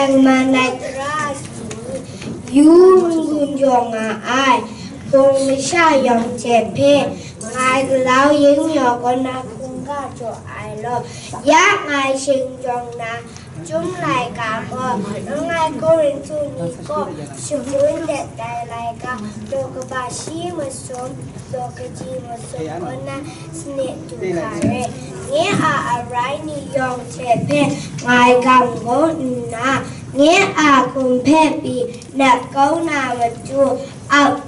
chẳng mà này ra Yun dòng ai cùng với sa dòng chè phê ngài lão Ying nhỏ con na cùng ga cho ai lo giá ngài sinh dòng na chúng lại cả bờ ngài cô rin tu ni cô sự muốn đẹp đại lại cả đồ cái bà sĩ mà sống đồ cái gì mà sống con na snake tu kare nghe rai ni dòng chè phê ngài cầm gỗ na nghe cùng phê bị nạp câu nào mà chua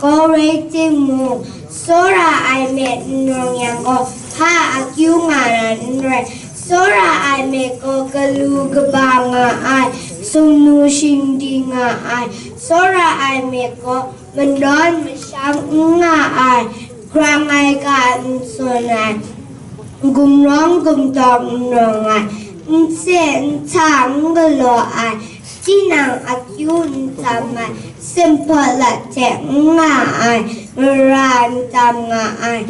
cô rây tim mù số ra ai mẹ nong yang cô ha kêu ngà nè số ra ai mẹ cô cái lu cái bà ngà ai sung nu sinh đi ngà ai số ra ai mẹ cô mình đón mình sáng ngà ai krang ai cả số này gum rong gum tòng nong ai sẽ chẳng cái lo ai chỉ năng kêu chăm ai simple là chẳng ngà ai ran chăm ngà ai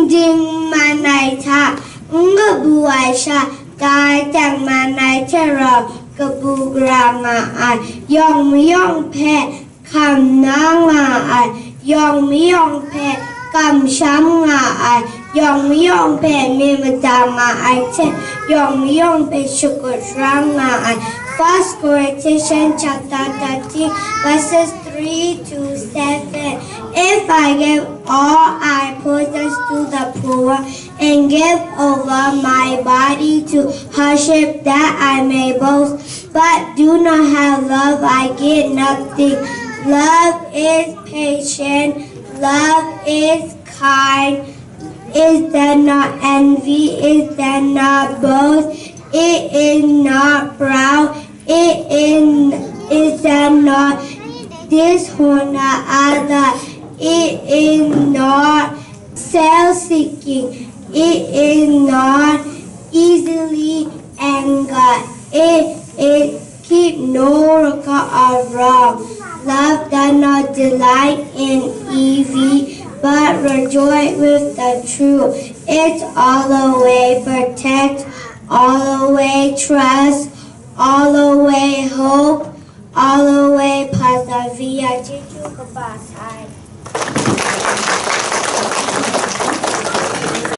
ding mà này cha ngơ bu ai sa cái chẳng mà này cha rồi cái bu gra ngà ai yong phe kham na ngà ai yong phe cầm sắm ngà ai yong phe mi mà chăm ngà ai che yong phe sugar rang ngà ai. First Corinthians chapter 13 verses 3 to 7. If I give all I possess to the poor and give over my body to hardship that I may boast, but do not have love, I get nothing. Love is patient, love is kind. Is there not envy? Is there not boast? It is not proud. It is not dishonor other. It is not self-seeking. It is not easily angered. It keep no record of wrong. Love does not delight in evil, but rejoice with the truth. It's all the way protect, all the way trust, all the way hope, all the way persevere.